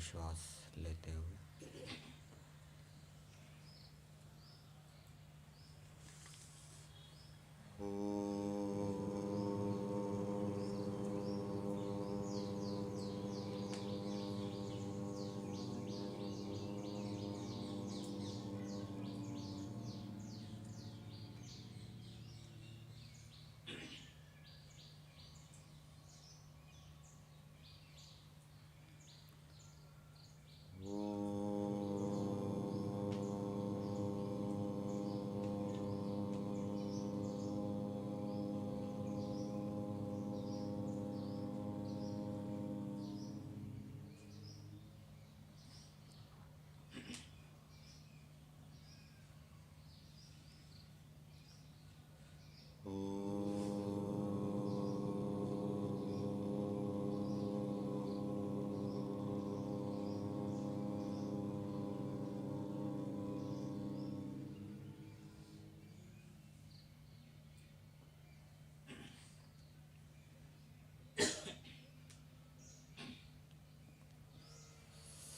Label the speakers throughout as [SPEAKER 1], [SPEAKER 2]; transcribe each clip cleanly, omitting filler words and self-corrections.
[SPEAKER 1] श्वास लेते हुए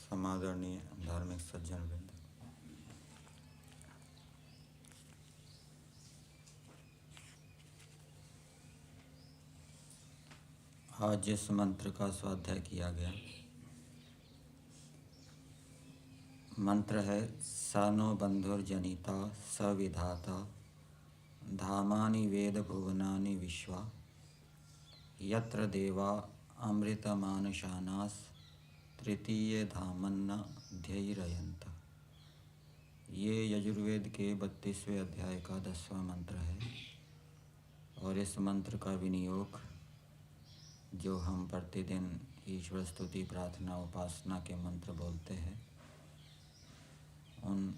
[SPEAKER 1] समादरणीय धार्मिक सज्जन वृंद, आज जिस मंत्र का स्वाध्याय किया गया मंत्र है सानो बंधुर्जनिता सविधाता धामानि वेद भुवनानि विश्वा यत्र देवा अमृतमानशानास तृतीय धामन्ना ध्यैरयन्त। ये यजुर्वेद के 32वें अध्याय का 10वां मंत्र है और इस मंत्र का विनियोग जो हम प्रतिदिन ईश्वर स्तुति प्रार्थना उपासना के मंत्र बोलते हैं उन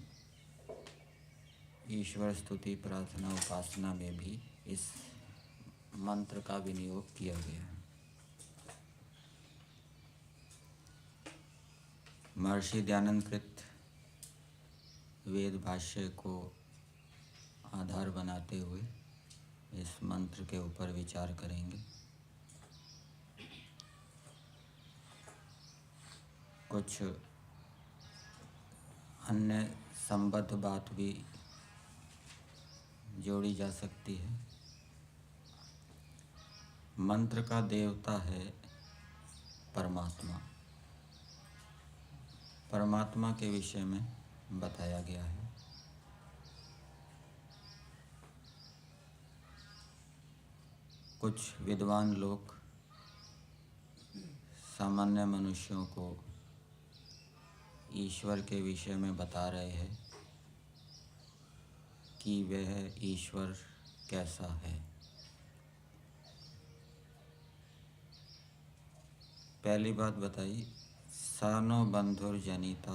[SPEAKER 1] ईश्वर स्तुति प्रार्थना उपासना में भी इस मंत्र का विनियोग किया गया है। महर्षि दयानंद कृत वेद भाष्य को आधार बनाते हुए इस मंत्र के ऊपर विचार करेंगे। कुछ अन्य संबद्ध बात भी जोड़ी जा सकती है। मंत्र का देवता है परमात्मा। परमात्मा के विषय में बताया गया है। कुछ विद्वान लोग सामान्य मनुष्यों को ईश्वर के विषय में बता रहे हैं कि वह ईश्वर कैसा है। पहली बात बताई सानो बंधुर्जनिता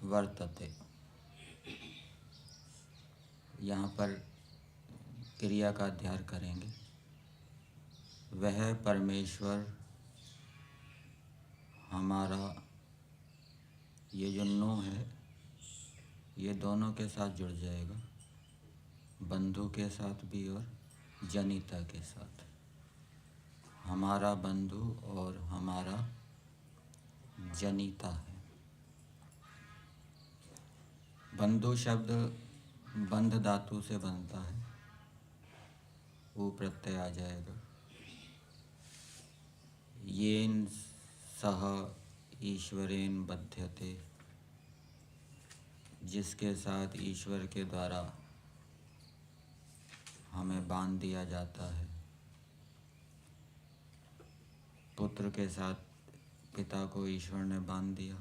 [SPEAKER 1] वर्तते। यहाँ पर क्रिया का अध्ययन करेंगे। वह परमेश्वर हमारा ये जो नो है ये दोनों के साथ जुड़ जाएगा, बंधु के साथ भी और जनिता के साथ। हमारा बंधु और हमारा जनिता है। बंधु शब्द बंध धातु से बनता है, वो प्रत्यय आ जाएगा। येन सह ईश्वरेन बध्यते, जिसके साथ ईश्वर के द्वारा हमें बांध दिया जाता है। पुत्र के साथ पिता को ईश्वर ने बांध दिया,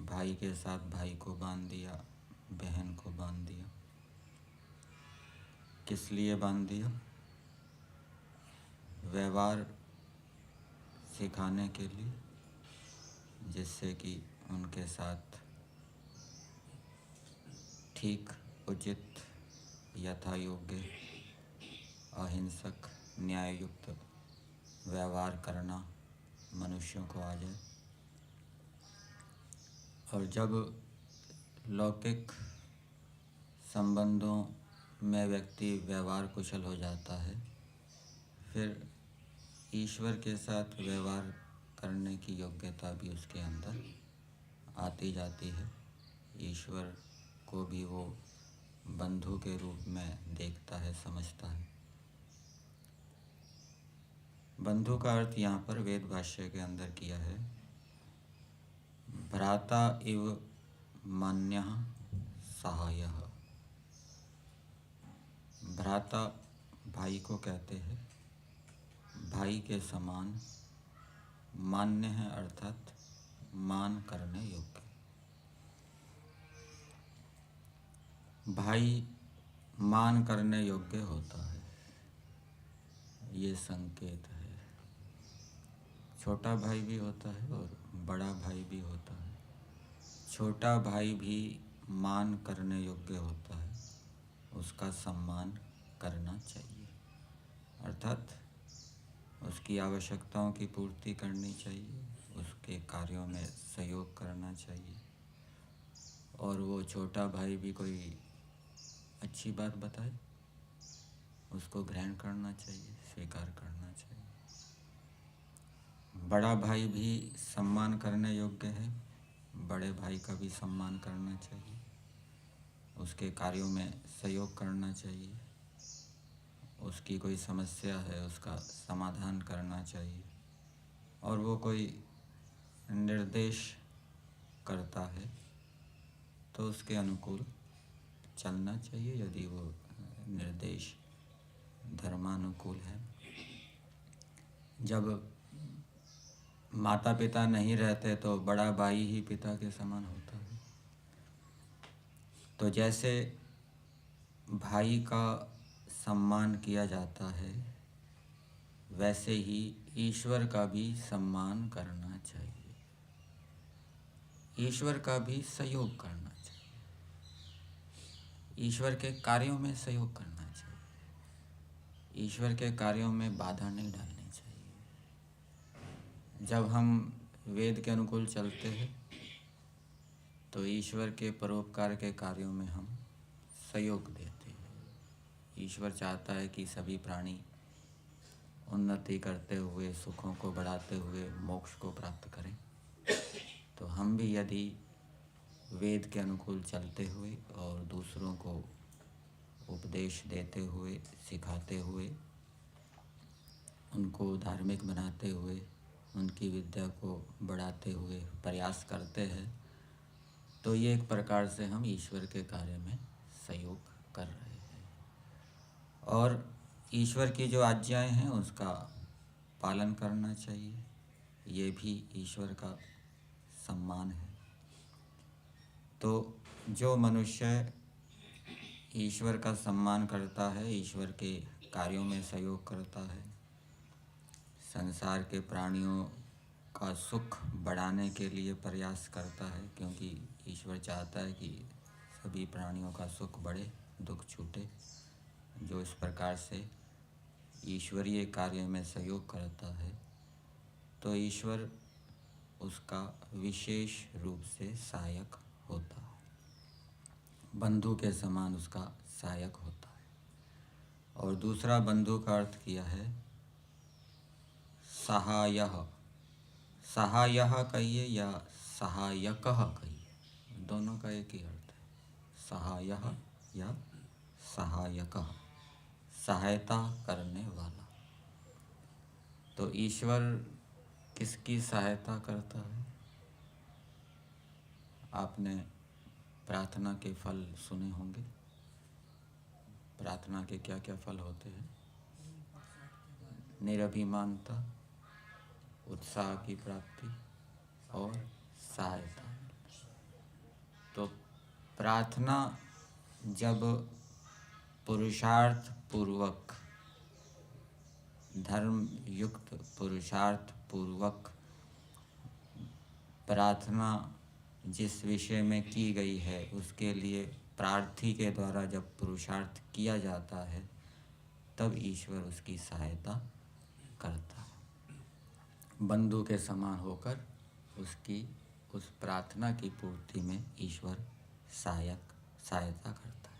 [SPEAKER 1] भाई के साथ भाई को बांध दिया, बहन को बांध दिया। किस लिए बांध दिया? व्यवहार सिखाने के लिए, जिससे कि उनके साथ ठीक उचित यथा योग्य अहिंसक न्याययुक्त व्यवहार करना मनुष्यों को आ जाए। और जब लौकिक संबंधों में व्यक्ति व्यवहार कुशल हो जाता है, फिर ईश्वर के साथ व्यवहार करने की योग्यता भी उसके अंदर आती जाती है। ईश्वर को भी वो बंधु के रूप में देखता है, समझता है। बंधु का अर्थ यहाँ पर वेद भाष्य के अंदर किया है, भ्राता इव मान्यः सहायः। भ्राता भाई को कहते हैं, भाई के समान, मान्य है अर्थात मान करने योग्य। भाई मान करने योग्य होता है, ये संकेत है। छोटा भाई भी होता है और बड़ा भाई भी होता है। छोटा भाई भी मान करने योग्य होता है, उसका सम्मान करना चाहिए, अर्थात उसकी आवश्यकताओं की पूर्ति करनी चाहिए, उसके कार्यों में सहयोग करना चाहिए। और वो छोटा भाई भी कोई अच्छी बात बताए, उसको ग्रहण करना चाहिए, स्वीकार करना चाहिए। बड़ा भाई भी सम्मान करने योग्य है, बड़े भाई का भी सम्मान करना चाहिए, उसके कार्यों में सहयोग करना चाहिए, उसकी कोई समस्या है उसका समाधान करना चाहिए। और वो कोई निर्देश करता है तो उसके अनुकूल चलना चाहिए, यदि वो निर्देश धर्मानुकूल है। जब माता पिता नहीं रहते तो बड़ा भाई ही पिता के समान होता है। तो जैसे भाई का सम्मान किया जाता है, वैसे ही ईश्वर का भी सम्मान करना चाहिए, ईश्वर का भी सहयोग करना चाहिए, ईश्वर के कार्यों में सहयोग करना चाहिए, ईश्वर के कार्यों में बाधा नहीं डालनी चाहिए। जब हम वेद के अनुकूल चलते हैं तो ईश्वर के परोपकार के कार्यों में हम सहयोग देते हैं। ईश्वर चाहता है कि सभी प्राणी उन्नति करते हुए, सुखों को बढ़ाते हुए मोक्ष को प्राप्त करें। तो हम भी यदि वेद के अनुकूल चलते हुए और दूसरों को उपदेश देते हुए, सिखाते हुए, उनको धार्मिक बनाते हुए, उनकी विद्या को बढ़ाते हुए प्रयास करते हैं, तो ये एक प्रकार से हम ईश्वर के कार्य में सहयोग कर रहे हैं। और ईश्वर की जो आज्ञाएं हैं उसका पालन करना चाहिए, ये भी ईश्वर का सम्मान है। तो जो मनुष्य ईश्वर का सम्मान करता है, ईश्वर के कार्यों में सहयोग करता है, संसार के प्राणियों का सुख बढ़ाने के लिए प्रयास करता है, क्योंकि ईश्वर चाहता है कि सभी प्राणियों का सुख बढ़े, दुख छूटे। जो इस प्रकार से ईश्वरीय कार्य में सहयोग करता है तो ईश्वर उसका विशेष रूप से सहायक होता है, बंधु के समान उसका सहायक होता है। और दूसरा बंधु का अर्थ किया है सहायः। सहायः कहिए या सहायकः कहिए, दोनों का एक ही अर्थ है, सहायः या सहायकः, सहायता करने वाला। तो ईश्वर किसकी सहायता करता है? आपने प्रार्थना के फल सुने होंगे। प्रार्थना के क्या क्या फल होते हैं? निरभिमानता, उत्साह की प्राप्ति और सहायता। तो प्रार्थना जब पुरुषार्थ पूर्वक, धर्म युक्त पुरुषार्थ पूर्वक प्रार्थना जिस विषय में की गई है उसके लिए प्रार्थी के द्वारा जब पुरुषार्थ किया जाता है, तब ईश्वर उसकी सहायता करता है। बंधु के समान होकर उसकी उस प्रार्थना की पूर्ति में ईश्वर सहायता करता है।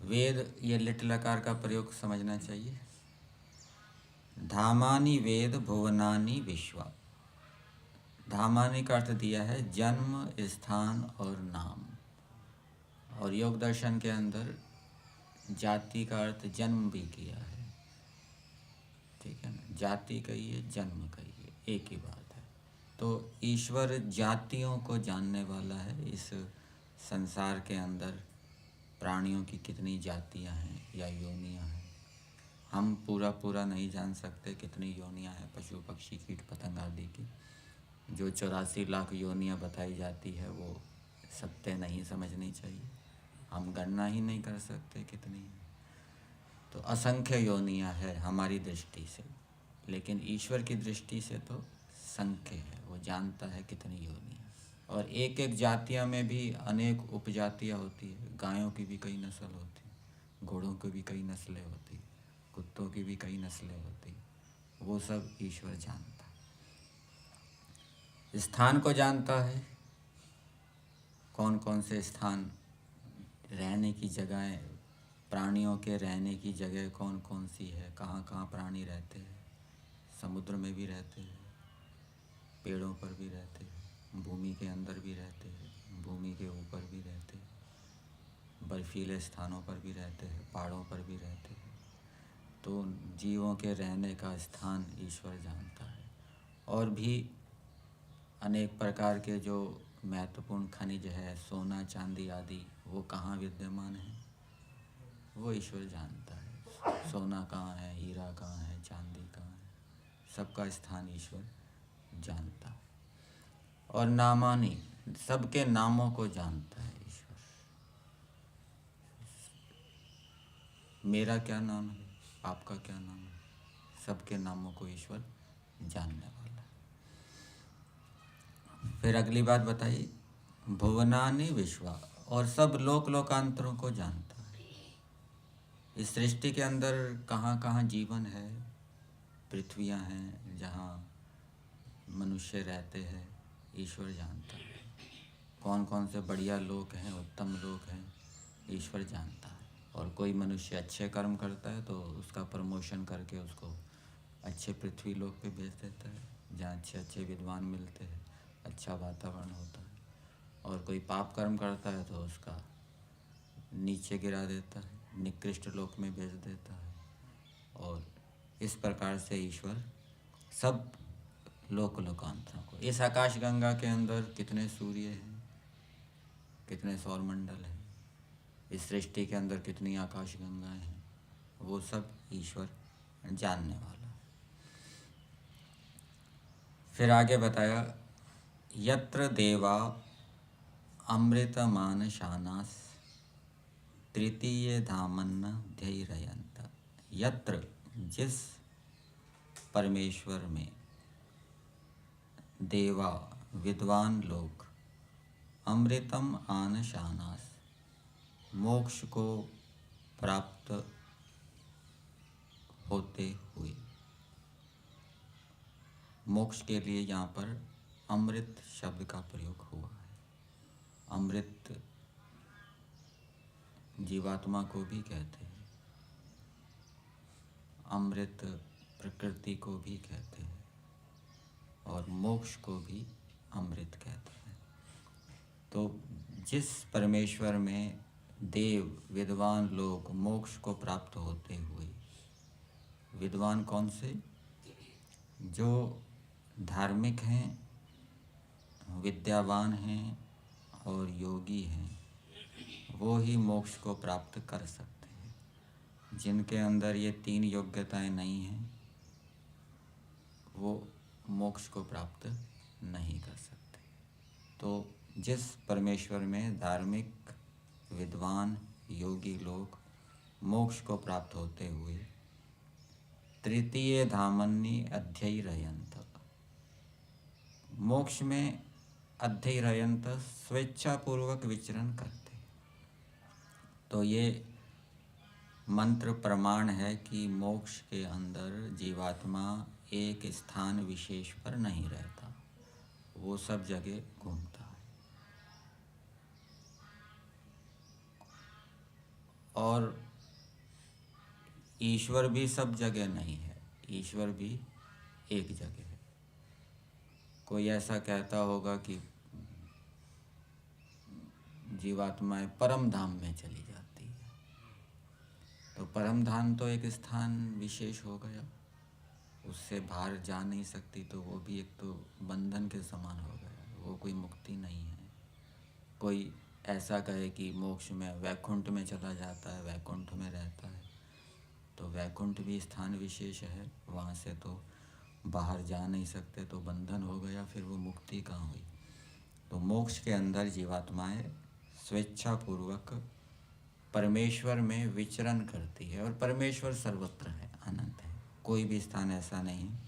[SPEAKER 1] वेद, ये लिट लकार का प्रयोग समझना चाहिए। धामानि वेद भुवनानि विश्वा। धामानि का अर्थ दिया है जन्म, स्थान और नाम। और योग दर्शन के अंदर जाति का अर्थ जन्म भी किया है, ठीक है ना। जाति कहिए, जन्म कहिए, एक ही बात है। तो ईश्वर जातियों को जानने वाला है। इस संसार के अंदर प्राणियों की कितनी जातियां हैं या योनियां हैं, हम पूरा नहीं जान सकते कितनी योनियां हैं पशु पक्षी कीट पतंग आदि की। जो 84 लाख योनियां बताई जाती है वो सत्य नहीं समझनी चाहिए, हम गणना ही नहीं कर सकते कितनी है। तो असंख्य योनियां है हमारी दृष्टि से, लेकिन ईश्वर की दृष्टि से तो संख्य है, वो जानता है कितनी योनियां। और एक एक जातियों में भी अनेक उपजातियां होती है। गायों की भी कई नस्ल होती है, घोड़ों की भी कई नस्लें होती है, कुत्तों की भी कई नस्लें होती, वो सब ईश्वर जानता है। स्थान को जानता है, कौन कौन से स्थान, रहने की जगहें, प्राणियों के रहने की जगह कौन कौन सी है, कहाँ कहाँ प्राणी रहते हैं। समुद्र में भी रहते हैं, पेड़ों पर भी रहते हैं, भूमि के अंदर भी रहते हैं, भूमि के ऊपर भी रहते हैं, बर्फीले स्थानों पर भी रहते हैं, पहाड़ों पर भी रहते हैं। तो जीवों के रहने का स्थान ईश्वर जानता है। और भी अनेक प्रकार के जो महत्वपूर्ण खनिज है, सोना चांदी आदि, वो कहाँ विद्यमान है वो ईश्वर जानता है। सोना कहाँ है, हीरा कहाँ है, चांदी कहाँ है, सबका स्थान ईश्वर जानता है। और नामानी, सबके नामों को जानता है ईश्वर। मेरा क्या नाम है, आपका क्या नाम है, सबके नामों को ईश्वर जानने वाला है। फिर अगली बात बताइए, भुवनानि विश्वा, और सब लोक लोकांतरों को जानता है। इस सृष्टि के अंदर कहाँ कहाँ जीवन है, पृथ्वियाँ हैं जहाँ मनुष्य रहते हैं, ईश्वर जानता है। कौन कौन से बढ़िया लोक हैं, उत्तम लोक हैं, ईश्वर जानता है। और कोई मनुष्य अच्छे कर्म करता है तो उसका प्रमोशन करके उसको अच्छे पृथ्वी लोक पे भेज देता है, जहाँ अच्छे अच्छे विद्वान मिलते हैं, अच्छा वातावरण होता है। और कोई पाप कर्म करता है तो उसका नीचे गिरा देता है, निकृष्ट लोक में भेज देता है। और इस प्रकार से ईश्वर सब लोक लोकांतरों को, इस आकाश गंगा के अंदर कितने सूर्य हैं, कितने सौरमंडल हैं, इस सृष्टि के अंदर कितनी आकाश गंगाएं हैं, वो सब ईश्वर जानने वाला है। फिर आगे बताया, यत्र देवा अमृतमानशानास तृतीय धामन्न ध्यैरयन्त। यत्र, जिस परमेश्वर में देवा विद्वान लोग अमृतम आनशानास मोक्ष को प्राप्त होते हुए, मोक्ष के लिए यहाँ पर अमृत शब्द का प्रयोग हुआ है। अमृत जीवात्मा को भी कहते हैं, अमृत प्रकृति को भी कहते हैं, और मोक्ष को भी अमृत कहते हैं। तो जिस परमेश्वर में देव विद्वान लोग मोक्ष को प्राप्त होते हुए, विद्वान कौन से, जो धार्मिक हैं, विद्यावान हैं और योगी हैं, वो ही मोक्ष को प्राप्त कर सकते हैं। जिनके अंदर ये तीन योग्यताएं नहीं हैं वो मोक्ष को प्राप्त नहीं कर सकते। तो जिस परमेश्वर में धार्मिक विद्वान योगी लोग मोक्ष को प्राप्त होते हुए तृतीय धामन्नि अध्ययरयन्त, मोक्ष में अध्ययरयन्त स्वेच्छापूर्वक विचरण करते। तो ये मंत्र प्रमाण है कि मोक्ष के अंदर जीवात्मा एक स्थान विशेष पर नहीं रहता, वो सब जगह घूमता है। और ईश्वर भी सब जगह नहीं है, ईश्वर भी एक जगह है। कोई ऐसा कहता होगा कि जीवात्माएं परम धाम में चली जाती है, तो परम धाम तो एक स्थान विशेष हो गया, उससे बाहर जा नहीं सकती, तो वो भी एक तो बंधन के समान हो गया, वो कोई मुक्ति नहीं है। कोई ऐसा कहे कि मोक्ष में वैकुंठ में चला जाता है, वैकुंठ में रहता है, तो वैकुंठ भी स्थान विशेष है, वहाँ से तो बाहर जा नहीं सकते, तो बंधन हो गया, फिर वो मुक्ति कहाँ हुई। तो मोक्ष के अंदर जीवात्माएं स्वेच्छापूर्वक परमेश्वर में विचरण करती है, और परमेश्वर सर्वत्र है, अनंत है, कोई भी स्थान ऐसा नहीं है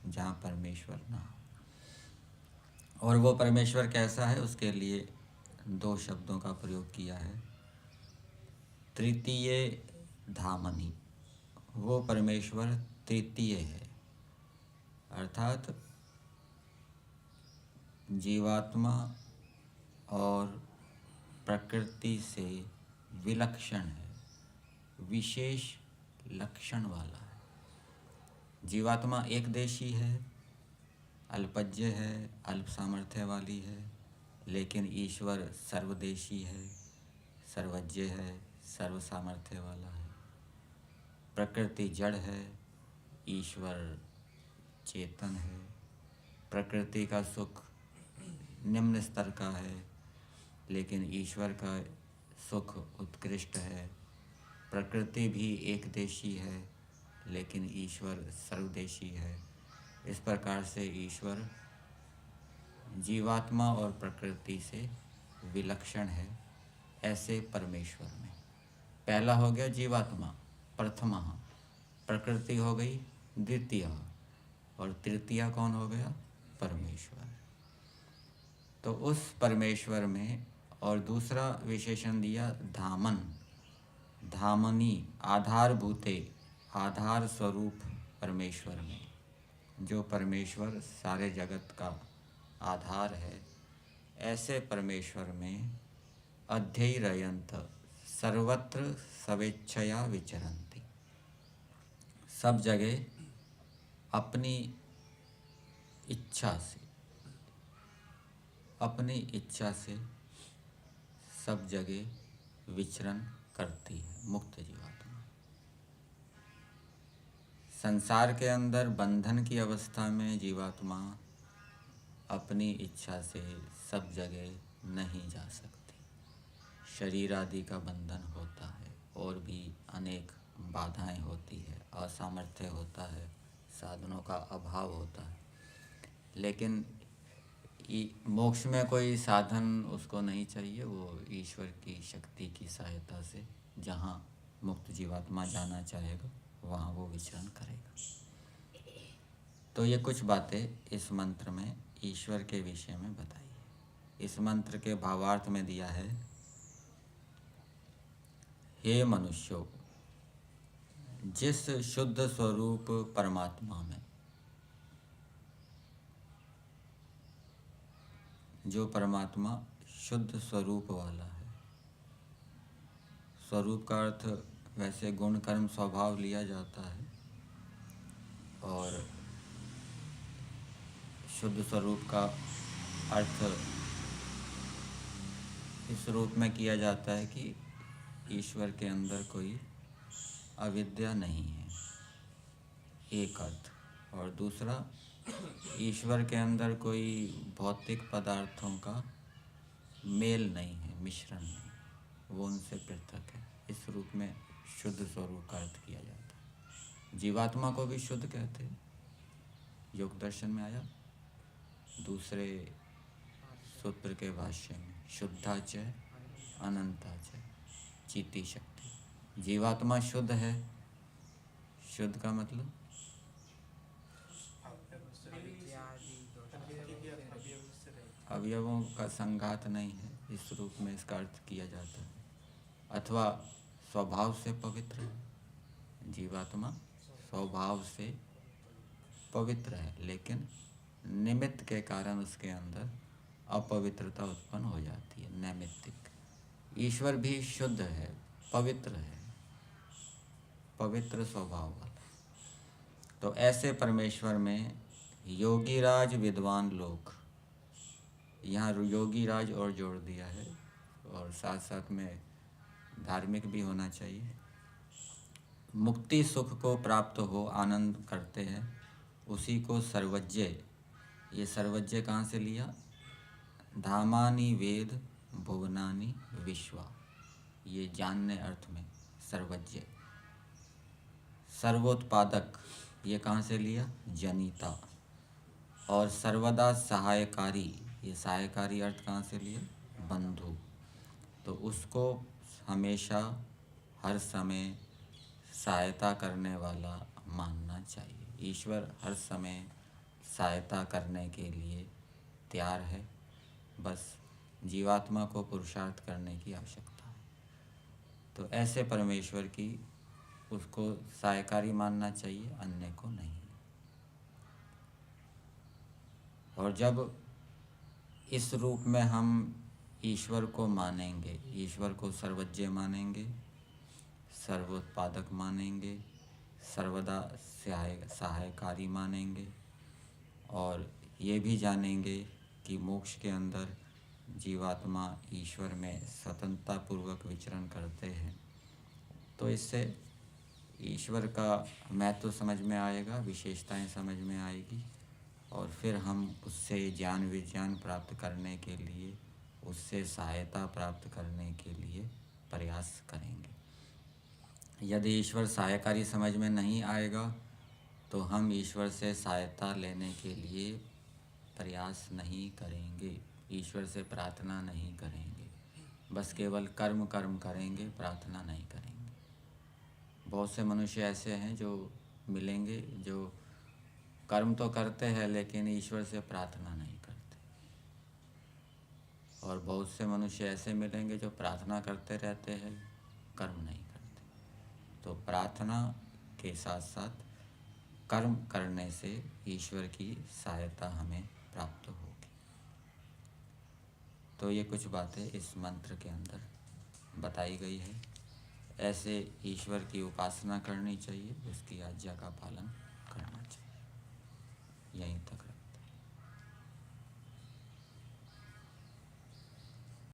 [SPEAKER 1] जहाँ परमेश्वर ना हो। और वो परमेश्वर कैसा है, उसके लिए 2 शब्दों का प्रयोग किया है। तृतीय धामनी, वो परमेश्वर तृतीय है, अर्थात जीवात्मा और प्रकृति से विलक्षण है, विशेष लक्षण वाला है। जीवात्मा एक देशी है, अल्पज्य है, अल्प सामर्थ्य वाली है, लेकिन ईश्वर सर्वदेशी है, सर्वज्ञ है, सर्व सामर्थ्य वाला है। प्रकृति जड़ है, ईश्वर चेतन है। प्रकृति का सुख निम्न स्तर का है, लेकिन ईश्वर का सुख उत्कृष्ट है। प्रकृति भी एक देशी है, लेकिन ईश्वर सर्वदेशी है। इस प्रकार से ईश्वर जीवात्मा और प्रकृति से विलक्षण है। ऐसे परमेश्वर में पहला हो गया जीवात्मा प्रथमा, प्रकृति हो गई द्वितीय, और तृतीया कौन हो गया, परमेश्वर। तो उस परमेश्वर में, और दूसरा विशेषण दिया धामन, धामनी, आधारभूते, आधार स्वरूप परमेश्वर में, जो परमेश्वर सारे जगत का आधार है, ऐसे परमेश्वर में अध्ययरयंत सर्वत्र स्वेच्छया विचरन्ति, सब जगह अपनी इच्छा से, अपनी इच्छा से सब जगह विचरण करती है मुक्त जीवात्मा। संसार के अंदर बंधन की अवस्था में जीवात्मा अपनी इच्छा से सब जगह नहीं जा सकती। शरीर आदि का बंधन होता है, और भी अनेक बाधाएं होती है, असामर्थ्य होता है, साधनों का अभाव होता है। लेकिन मोक्ष में कोई साधन उसको नहीं चाहिए, वो ईश्वर की शक्ति की सहायता से जहाँ मुक्त जीवात्मा जाना चाहेगा वहाँ वो विचरण करेगा। तो ये कुछ बातें इस मंत्र में ईश्वर के विषय में बताई है। इस मंत्र के भावार्थ में दिया है, हे मनुष्यों, जिस शुद्ध स्वरूप परमात्मा में, जो परमात्मा शुद्ध स्वरूप वाला है, स्वरूप का अर्थ वैसे गुण कर्म स्वभाव लिया जाता है, और शुद्ध स्वरूप का अर्थ इस रूप में किया जाता है कि ईश्वर के अंदर कोई अविद्या नहीं है, एक अर्थ। और दूसरा, ईश्वर के अंदर कोई भौतिक पदार्थों का मेल नहीं है, मिश्रण नहीं, वो उनसे पृथक है। इस रूप में शुद्ध स्वरूप का अर्थ किया जाता है। जीवात्मा को भी शुद्ध कहते हैं, योग दर्शन में आया दूसरे सूत्र के भाष्य में, शुद्धा च अनंता च चीति शक्ति। जीवात्मा शुद्ध है, शुद्ध का मतलब अवयवों का संघात नहीं है, इस रूप में इसका अर्थ किया जाता है। अथवा स्वभाव से पवित्र है, जीवात्मा स्वभाव से पवित्र है, लेकिन निमित्त के कारण उसके अंदर अपवित्रता उत्पन्न हो जाती है, नैमित्तिक। ईश्वर भी शुद्ध है, पवित्र है, पवित्र स्वभाव वाला। तो ऐसे परमेश्वर में योगीराज विद्वान लोग, यहाँ योगीराज और जोड़ दिया है, और साथ साथ में धार्मिक भी होना चाहिए। मुक्ति सुख को प्राप्त हो आनंद करते हैं, उसी को सर्वज्ञ, ये सर्वज्ञ कहाँ से लिया? धामानि वेद भुवनानि विश्वा, ये जानने अर्थ में सर्वज्ञ। सर्वोत्पादक, ये कहाँ से लिया? जनिता। और सर्वदा सहायकारी, ये सहायकारी अर्थ कहाँ से लिया? बंधु। तो उसको हमेशा हर समय सहायता करने वाला मानना चाहिए। ईश्वर हर समय सहायता करने के लिए तैयार है, बस जीवात्मा को पुरुषार्थ करने की आवश्यकता है। तो ऐसे परमेश्वर की उसको सहायकारी मानना चाहिए, अन्य को नहीं। और जब इस रूप में हम ईश्वर को मानेंगे, ईश्वर को सर्वज्ञ मानेंगे, सर्वोत्पादक मानेंगे, सर्वदा सहायकारी मानेंगे, और ये भी जानेंगे कि मोक्ष के अंदर जीवात्मा ईश्वर में स्वतंत्रता पूर्वक विचरण करते हैं, तो इससे ईश्वर का महत्व समझ में आएगा, विशेषताएं समझ में आएगी, और फिर हम उससे ज्ञान विज्ञान प्राप्त करने के लिए, उससे सहायता प्राप्त करने के लिए प्रयास करेंगे। यदि ईश्वर सहायकारी समझ में नहीं आएगा तो हम ईश्वर से सहायता लेने के लिए प्रयास नहीं करेंगे, ईश्वर से प्रार्थना नहीं करेंगे, बस केवल कर्म करेंगे, प्रार्थना नहीं करेंगे। बहुत से मनुष्य ऐसे हैं जो मिलेंगे, जो कर्म तो करते हैं लेकिन ईश्वर से प्रार्थना नहीं करते, और बहुत से मनुष्य ऐसे मिलेंगे जो प्रार्थना करते रहते हैं, कर्म नहीं करते। तो प्रार्थना के साथ साथ कर्म करने से ईश्वर की सहायता हमें प्राप्त होगी। तो ये कुछ बातें इस मंत्र के अंदर बताई गई है। ऐसे ईश्वर की उपासना करनी चाहिए, उसकी आज्ञा का पालन करना चाहिए। यहीं तक।